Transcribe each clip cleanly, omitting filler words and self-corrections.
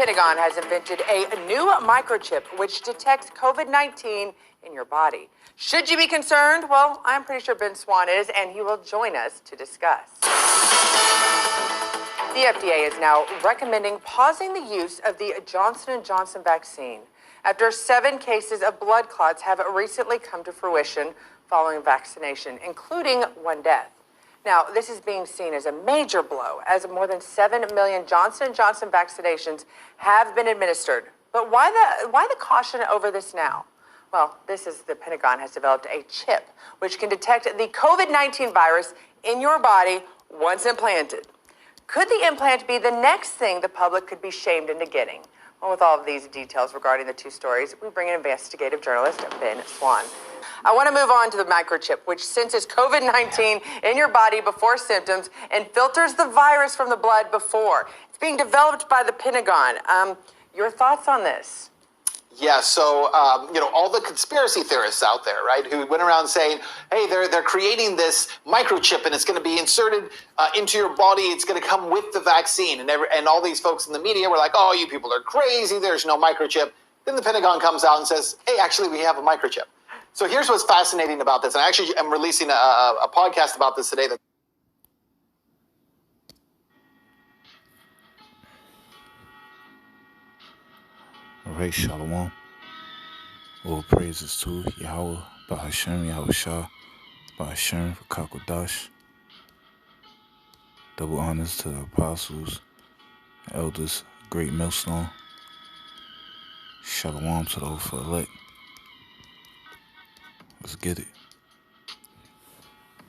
Pentagon has invented a new microchip which detects COVID-19 in your body. Should you be concerned? Well, I'm pretty sure Ben Swann is, and he will join us to discuss. The FDA is now recommending pausing the use of the Johnson & Johnson vaccine after 7 cases of blood clots have recently come to fruition following vaccination, including 1 death. Now, this is being seen as a major blow, as more than 7 million Johnson & Johnson vaccinations have been administered. But why the caution over this now? Well, the Pentagon has developed a chip which can detect the COVID-19 virus in your body once implanted. Could the implant be the next thing the public could be shamed into getting? Well, with all of these details regarding the 2 stories, we bring in investigative journalist Ben Swann. I want to move on to the microchip, which senses COVID-19 in your body before symptoms and filters the virus from the blood before. It's being developed by the Pentagon. Your thoughts on this? Yeah, so, all the conspiracy theorists out there, right, who went around saying, hey, they're creating this microchip and it's going to be inserted into your body. It's going to come with the vaccine. And all these folks in the media were like, oh, you people are crazy. There's no microchip. Then the Pentagon comes out and says, hey, actually, we have a microchip. So here's what's fascinating about this. And I actually am releasing a podcast about this today. All right, Shalom. All praises to Yahweh, Bahashem, Yahweh Shah, Bahashem, Kakodash. Double honors to the apostles, elders, great millstone. Shalom to those for elect. Let's get it.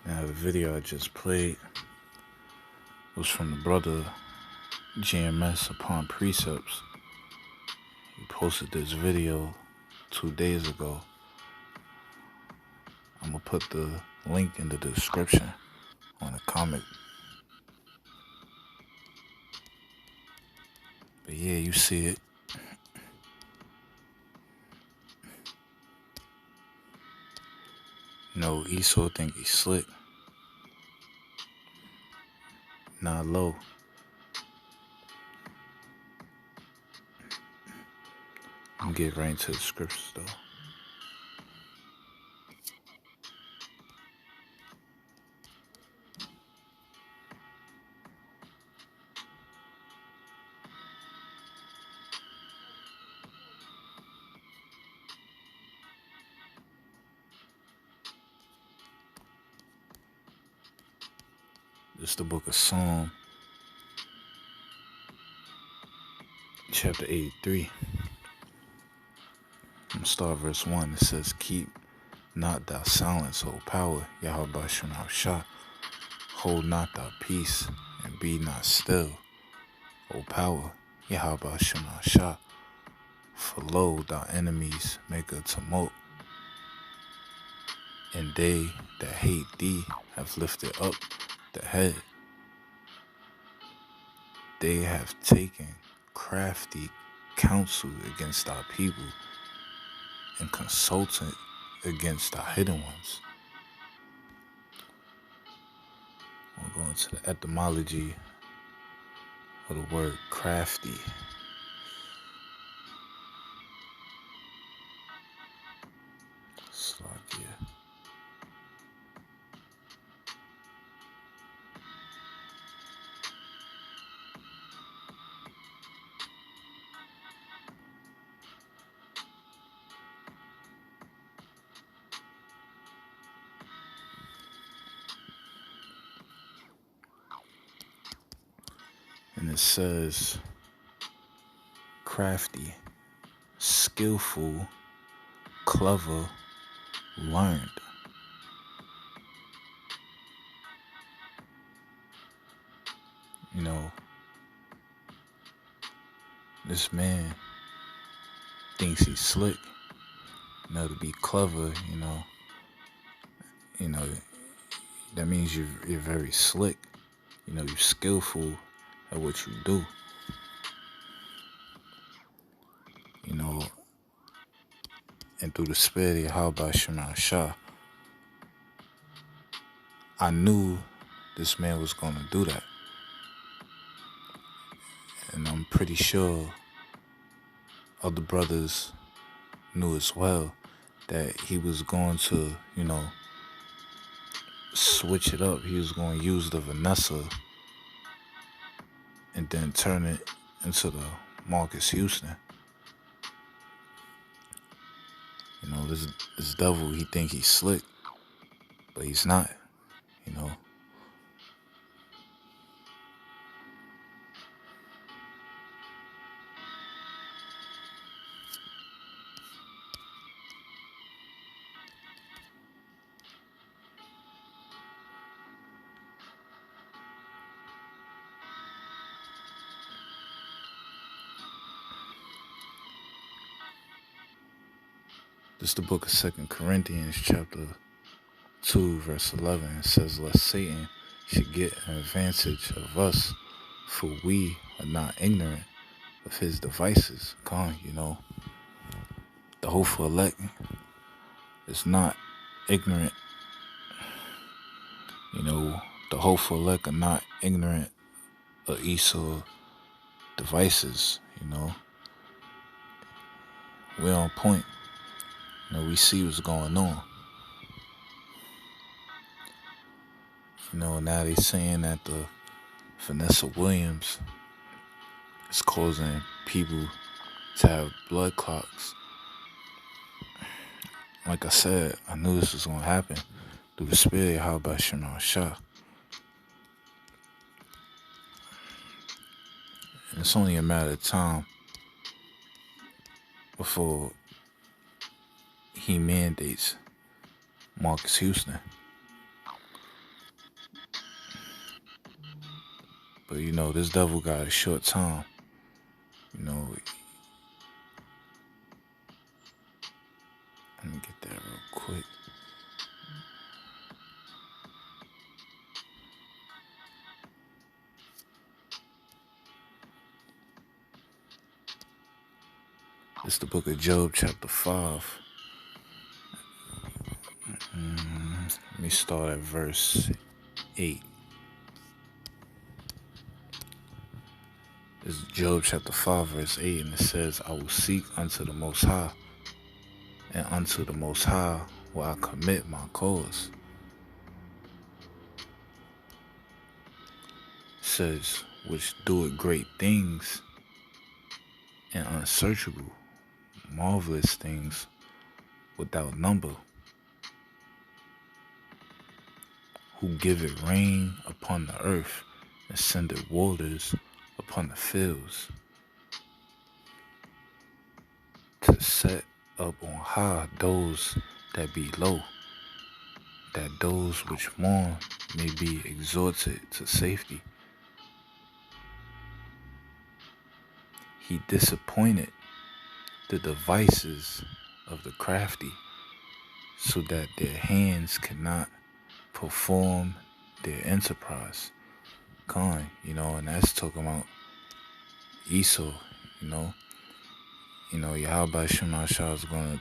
Now, the video I just played was from the brother GMS Upon Precepts. He posted this video 2 days ago. I'm going to put the link in the description on the comment. But yeah, you see it. Esau think he's slick. Not low. I'm getting right into the scriptures though. This is the book of Psalm, chapter 83. I'm gonna start verse 1. It says, keep not thy silence, O power, Yahweh Bashem Shah. Hold not thy peace, and be not still, O power, Yahweh Bashem Shah. For lo, thy enemies make a tumult, and they that hate thee have lifted up the head. They have taken crafty counsel against our people, and consulted against our hidden ones. We'll go into the etymology of the word crafty. Slakia. And it says, crafty, skillful, clever, learned. This man thinks he's slick, to be clever, that means you're very slick, you're skillful at what you do, and through the spirit of Yahweh Shema Shah, I knew this man was going to do that, and I'm pretty sure other brothers knew as well that he was going to, switch it up. He was going to use the Vanessa and then turn it into the Marcus Houston. This devil, he think he's slick, but he's not, you know. This is the book of 2 Corinthians chapter 2 verse 11. It says, lest Satan should get an advantage of us, for we are not ignorant of his devices. The hopeful elect is not ignorant. The hopeful elect are not ignorant of Esau's devices. We're on point. We see what's going on. Now they're saying that the Vanessa Williams is causing people to have blood clots. Like I said, I knew this was going to happen through the spirit of Yahweh Shema Shah. And it's only a matter of time before he mandates Marcus Houston. But this devil got a short time. Let me get that real quick. It's the book of Job, chapter 5. Let me start at verse 8. It's Job chapter 5, verse 8, and it says, I will seek unto the Most High, and unto the Most High will I commit my cause. It says, which doeth great things and unsearchable, marvelous things without number, who giveth rain upon the earth and sendeth waters upon the fields, to set up on high those that be low, that those which mourn may be exalted to safety. He disappointed the devices of the crafty, so that their hands cannot perform their enterprise. And that's talking about Esau, Yahweh Shema Shah is going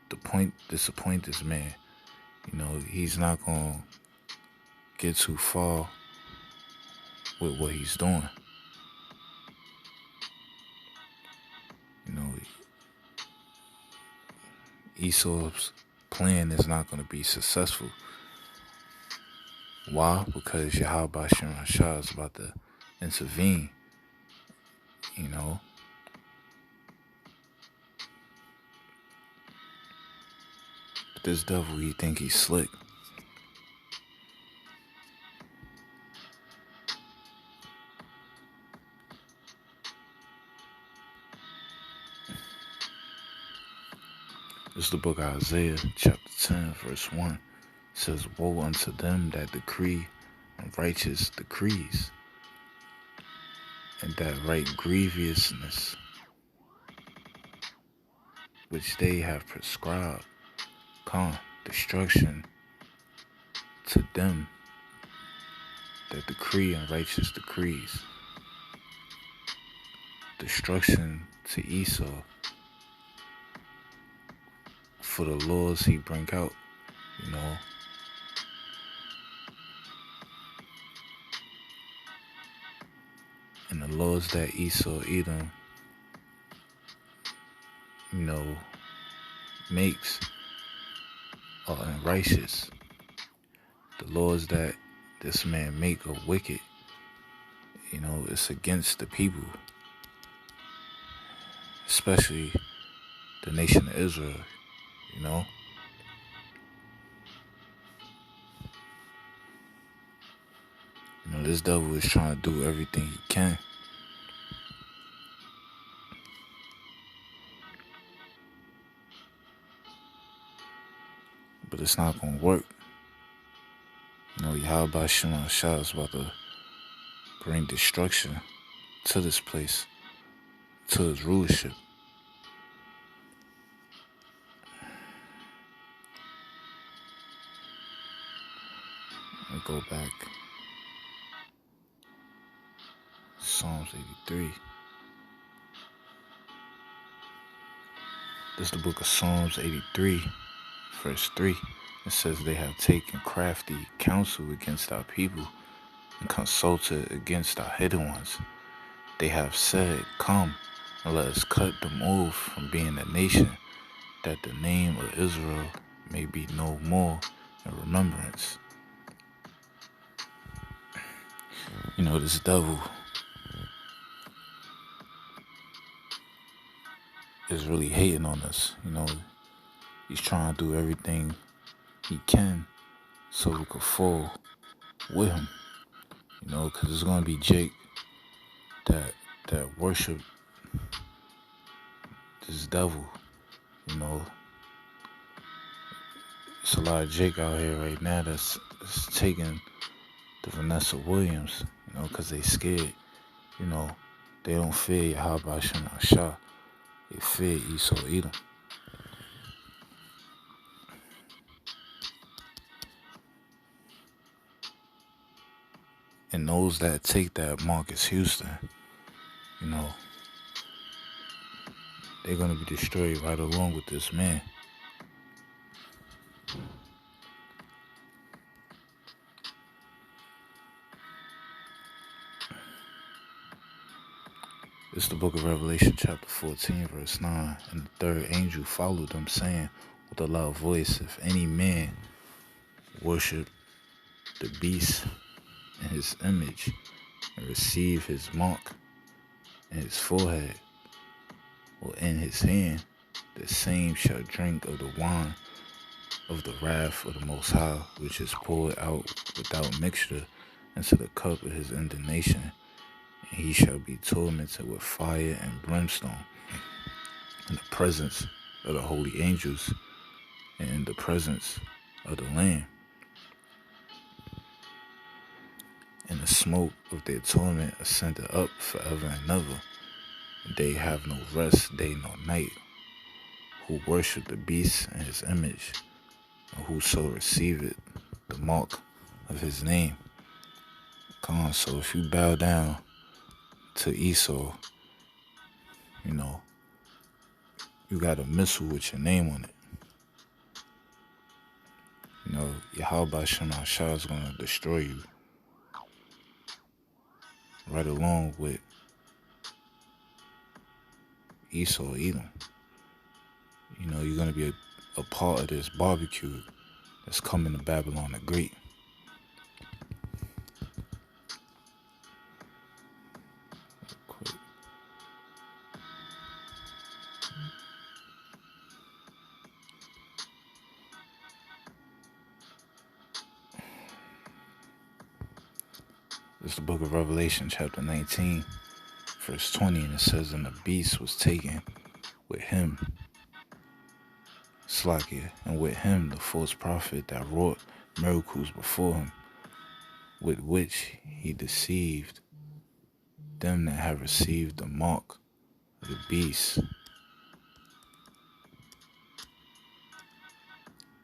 to disappoint this man. He's not going to get too far with what he's doing. Esau's plan is not going to be successful. Why? Because Yahweh Shema Shah is about to intervene. But this devil, he think he's slick. This is the book of Isaiah, chapter 10, verse 1. It says, woe unto them that decree righteous decrees, and that write grievousness, which they have prescribed. Destruction to them that decree and righteous decrees. Destruction to Esau for the laws he bring out, And the laws that Esau, Edom makes are unrighteous. The laws that this man make are wicked. It's against the people, especially the nation of Israel, you know. This devil is trying to do everything he can. But it's not going to work. Yahweh Shema Shah is about to bring destruction to this place, to his rulership. Let me go back. Psalms 83. This is the book of Psalms 83, verse 3. It says, they have taken crafty counsel against our people and consulted against our hidden ones. They have said, come, and let us cut them off from being a nation, that the name of Israel may be no more in remembrance. This devil is really hating on us. He's trying to do everything he can so we could fall with him. Because it's going to be Jake that worship this devil. It's a lot of Jake out here right now that's taking the Vanessa Williams, because they scared. They don't fear Yahweh Shema Shah. They fear Esau Edom. And those that take that Marcus Houston, they're going to be destroyed right along with this man. This is the book of Revelation, chapter 14, verse 9. And the third angel followed them, saying with a loud voice, if any man worship the beast and his image, and receive his mark in his forehead or in his hand, the same shall drink of the wine of the wrath of the Most High, which is poured out without mixture into the cup of his indignation. And he shall be tormented with fire and brimstone in the presence of the holy angels and in the presence of the Lamb. And the smoke of their torment ascended up forever and ever. They have no rest day nor night, who worship the beast and his image, and whoso receiveth the mark of his name. So if you bow down to Esau, you got a missile with your name on it. Yahweh Shema Shah is going to destroy you right along with Esau Edom. You're going to be a part of this barbecue that's coming to Babylon the Great. This is the book of Revelation, chapter 19, verse 20, and it says, and the beast was taken with him, Slakia, and with him the false prophet that wrought miracles before him, with which he deceived them that have received the mark of the beast,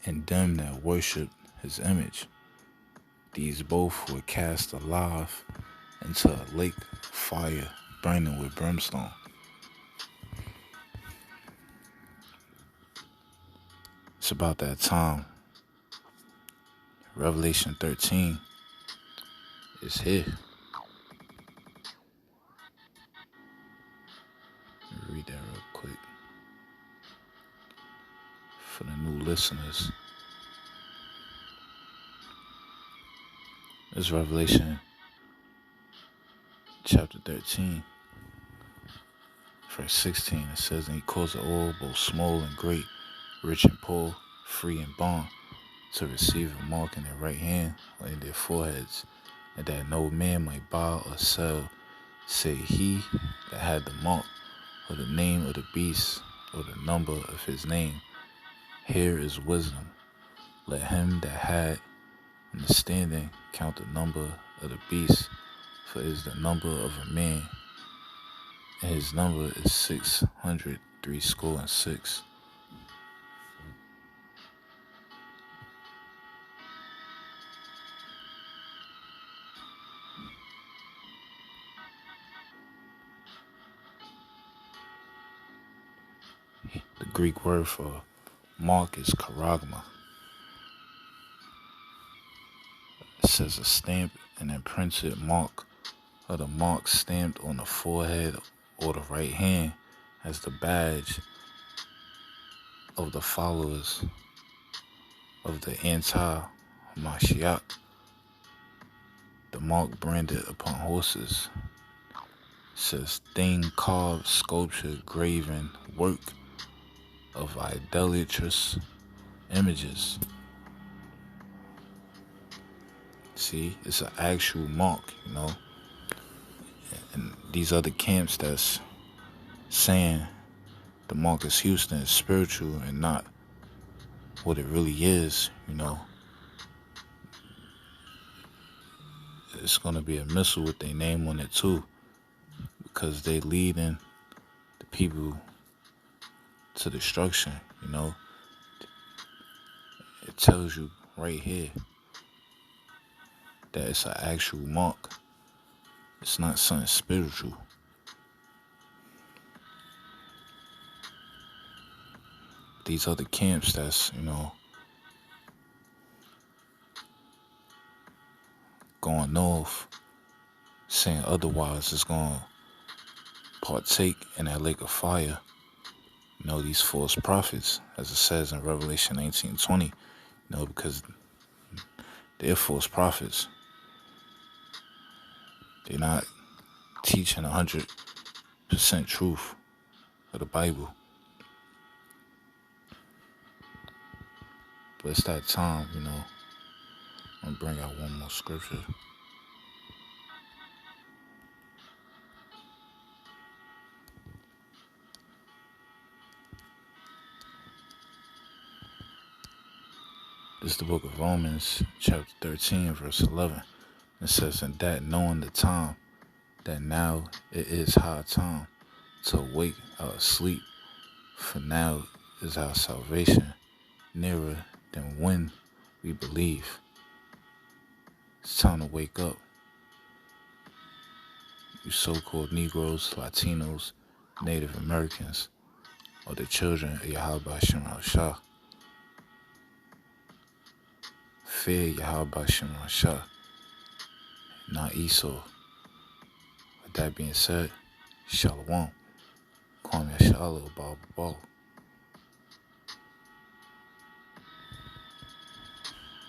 and them that worship his image. These both were cast alive into a lake of fire burning with brimstone. It's about that time. Revelation 13 is here. Let me read that real quick. listeners. This is Revelation chapter 13, verse 16. It says, "And he caused all, both small and great, rich and poor, free and bond, to receive a mark in their right hand or in their foreheads, and that no man might buy or sell, save he that had the mark, or the name of the beast, or the number of his name. Here is wisdom. Let him that had understanding count the number of the beast, for it is the number of a man, and his number is 666. The Greek word for mark is charagma. It says a stamp and imprinted mark, or the mark stamped on the forehead or the right hand as the badge of the followers of the anti-Mashiach. The mark branded upon horses. It says thing, carved, sculpture, graven, work of idolatrous images. See, it's an actual mark, And these other camps that's saying the Marcus Houston is spiritual and not what it really is, It's going to be a missile with their name on it too, because they leading the people to destruction, It tells you right here that it's an actual mark. It's not something spiritual. These other camps that's, going north, saying otherwise, is going to partake in that lake of fire. These false prophets, as it says in Revelation 19:20, because they're false prophets. They're not teaching 100% truth of the Bible. But it's that time, I'm going to bring out one more scripture. This is the book of Romans, chapter 13, verse 11. It says, "And that knowing the time, that now it is high time to awake out of sleep, for now is our salvation nearer than when we believe." It's time to wake up. You so-called Negroes, Latinos, Native Americans, or the children of Yahweh Shem Shah. Fear Yahweh Shem Shah, not Esau. With that being said, Shalom. Kwame Shalom, Bob.